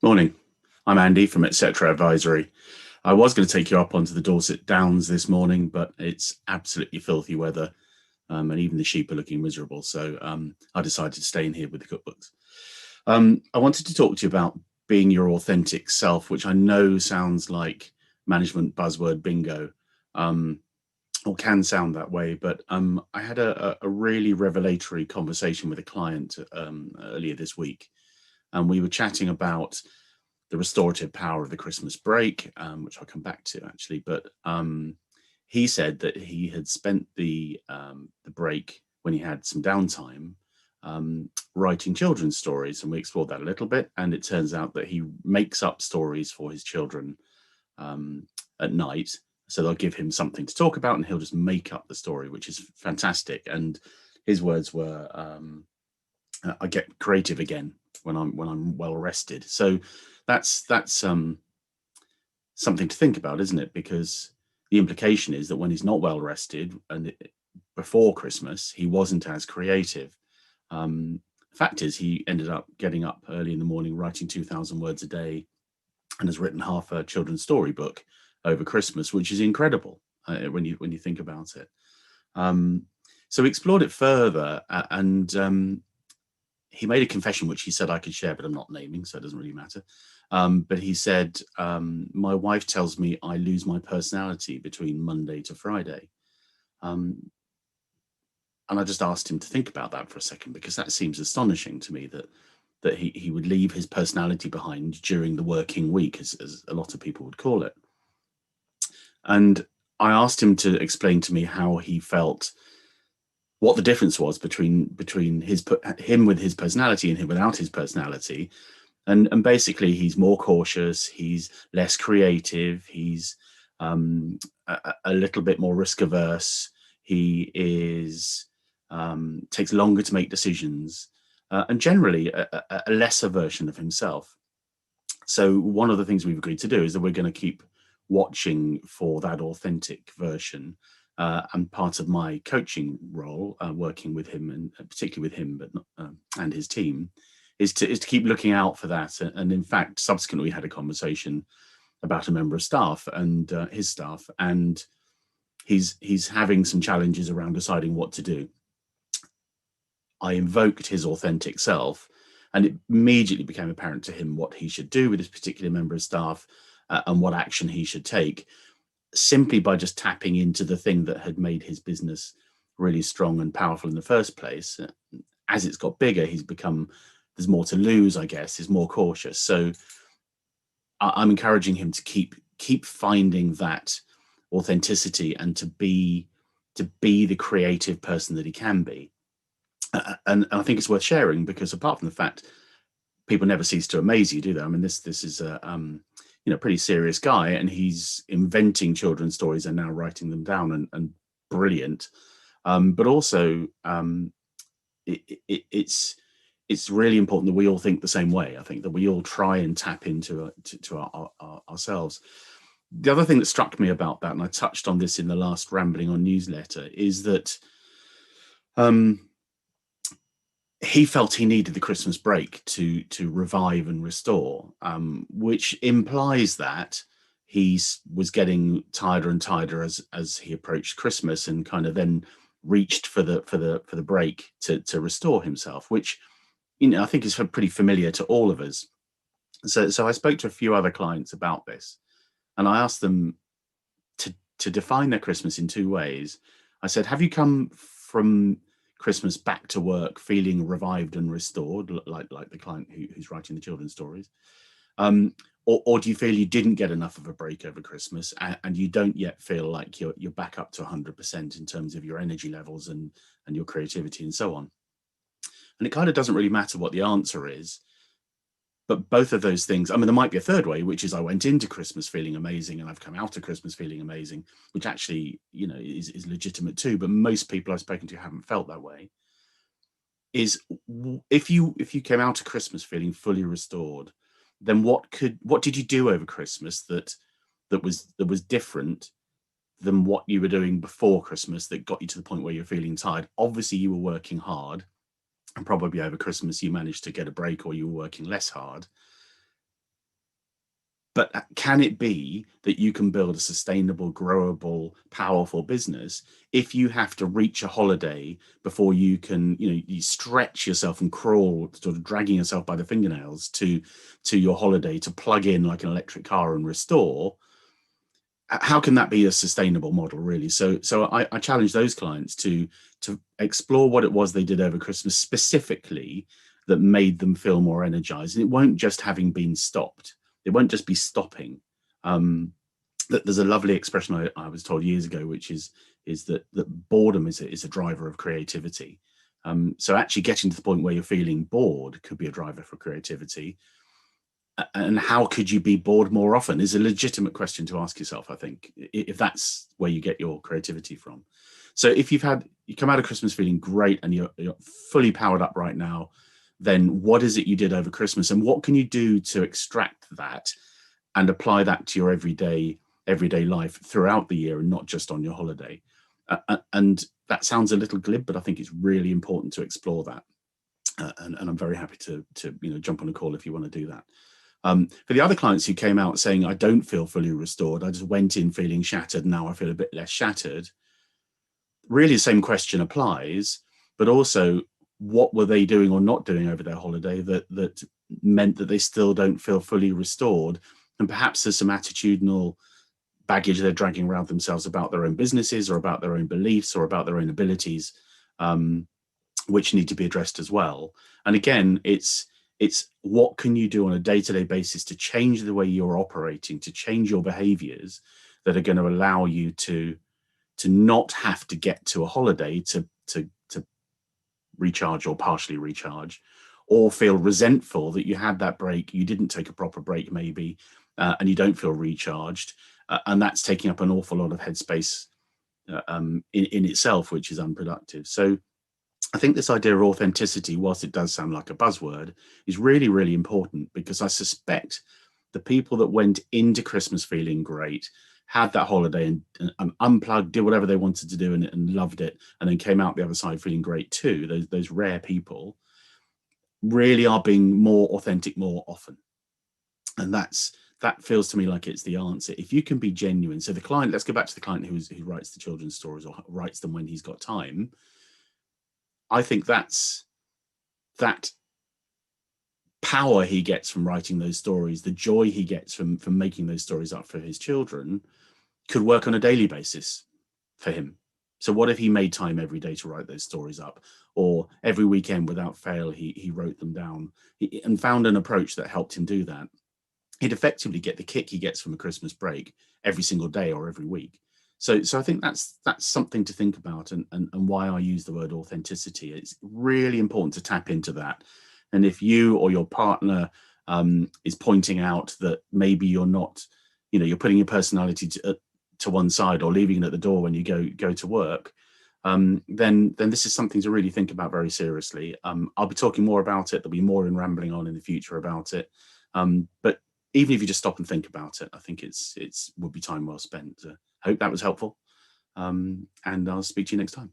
Morning. I'm Andy from Etc. Advisory. I was going to take you up onto the Dorset Downs this morning, but it's absolutely filthy weather, and even the sheep are looking miserable. So I decided to stay in here with the cookbooks. I wanted to talk to you about being your authentic self, which I know sounds like management buzzword bingo, or can sound that way. But I had a really revelatory conversation with a client earlier this week, and we were chatting about the restorative power of the Christmas break, which I'll come back to actually. But he said that he had spent the break when he had some downtime writing children's stories, and we explored that a little bit. And it turns out that he makes up stories for his children at night. So they'll give him something to talk about, and he'll just make up the story, which is fantastic. And his words were, "I get creative again when I'm well rested." So that's something to think about, isn't it? Because the implication is that when he's not well rested and before Christmas, he wasn't as creative. Fact is, he ended up getting up early in the morning, writing 2,000 words a day, and has written half a children's storybook over Christmas, which is incredible when you think about it. So we explored it further, and he made a confession which he said I could share, but I'm not naming, so it doesn't really matter. But he said, my wife tells me I lose my personality between Monday to Friday. And I just asked him to think about that for a second, because that seems astonishing to me that he would leave his personality behind during the working week, as a lot of people would call it. And I asked him to explain to me how he felt, what the difference was between him with his personality and him without his personality. And basically, he's more cautious, he's less creative, he's a little bit more risk averse, he is takes longer to make decisions, and generally a lesser version of himself. So one of the things we've agreed to do is that we're going to keep watching for that authentic version. And part of my coaching role, working with him, and particularly with him, but not, and his team, is to keep looking out for that. And in fact, subsequently, we had a conversation about a member of staff and his staff, and he's having some challenges around deciding what to do. I invoked his authentic self, and it immediately became apparent to him what he should do with this particular member of staff, and what action he should take, simply by just tapping into the thing that had made his business really strong and powerful in the first place. As it's got bigger, there's more to lose, I guess, he's more cautious. So I'm encouraging him to keep finding that authenticity, and to be the creative person that he can be. And I think it's worth sharing, because apart from the fact people never cease to amaze you, do they? I mean, this is a pretty serious guy, and he's inventing children's stories and now writing them down, and brilliant. But also, it's really important that we all think the same way. I think that we all try and tap into ourselves. The other thing that struck me about that, and I touched on this in the last Rambling On newsletter, is that he felt he needed the Christmas break to revive and restore, which implies that he was getting tighter and tighter as he approached Christmas, and kind of then reached for the break to restore himself, which I think is pretty familiar to all of us. So I spoke to a few other clients about this, and I asked them to define their Christmas in two ways. I said, have you come from Christmas back to work feeling revived and restored, like the client who's writing the children's stories, or do you feel you didn't get enough of a break over Christmas, and you don't yet feel like you're back up to 100% in terms of your energy levels and your creativity and so on? And it kind of doesn't really matter what the answer is, but both of those things, I mean, there might be a third way, which is I went into Christmas feeling amazing and I've come out of Christmas feeling amazing, which actually, is legitimate too. But most people I've spoken to haven't felt that way. Is if you came out of Christmas feeling fully restored, then what did you do over Christmas that was different than what you were doing before Christmas that got you to the point where you're feeling tired? Obviously, you were working hard, and probably over Christmas you managed to get a break, or you were working less hard. But can it be that you can build a sustainable, growable, powerful business if you have to reach a holiday before you can, you stretch yourself and crawl, sort of dragging yourself by the fingernails to your holiday to plug in like an electric car and restore? How can that be a sustainable model, really? So I challenge those clients to explore what it was they did over Christmas specifically that made them feel more energized. And it won't just having been stopped. It won't just be stopping. There's a lovely expression I was told years ago, which is that boredom is a driver of creativity. So actually getting to the point where you're feeling bored could be a driver for creativity. And how could you be bored more often is a legitimate question to ask yourself, I think, if that's where you get your creativity from. So if you come out of Christmas feeling great and you're fully powered up right now, then what is it you did over Christmas, and what can you do to extract that and apply that to your everyday life throughout the year and not just on your holiday? And that sounds a little glib, but I think it's really important to explore that. And I'm very happy to jump on a call if you want to do that. For the other clients who came out saying, I don't feel fully restored, I just went in feeling shattered, now I feel a bit less shattered, really the same question applies, but also what were they doing or not doing over their holiday that meant that they still don't feel fully restored? And perhaps there's some attitudinal baggage they're dragging around themselves about their own businesses or about their own beliefs or about their own abilities, which need to be addressed as well. And again, it's what can you do on a day-to-day basis to change the way you're operating, to change your behaviors that are going to allow you to not have to get to a holiday to recharge or partially recharge, or feel resentful that you had that break, you didn't take a proper break maybe, and you don't feel recharged, and that's taking up an awful lot of headspace in itself, which is unproductive. So I think this idea of authenticity, whilst it does sound like a buzzword, is really, really important, because I suspect the people that went into Christmas feeling great, had that holiday and unplugged, did whatever they wanted to do and loved it, and then came out the other side feeling great too, those rare people really are being more authentic more often. And that feels to me like it's the answer. If you can be genuine. So the client, let's go back to the client who writes the children's stories or writes them when he's got time. I think that power he gets from writing those stories, the joy he gets from making those stories up for his children, could work on a daily basis for him. So what if he made time every day to write those stories up, or every weekend without fail he wrote them down and found an approach that helped him do that? He'd effectively get the kick he gets from a Christmas break every single day or every week. So I think that's something to think about, and why I use the word authenticity. It's really important to tap into that. And if you or your partner is pointing out that maybe you're not, you're putting your personality to one side or leaving it at the door when you go to work, then this is something to really think about very seriously. I'll be talking more about it. There'll be more in rambling on in the future about it. But even if you just stop and think about it, I think it's would be time well spent. Hope that was helpful. And I'll speak to you next time.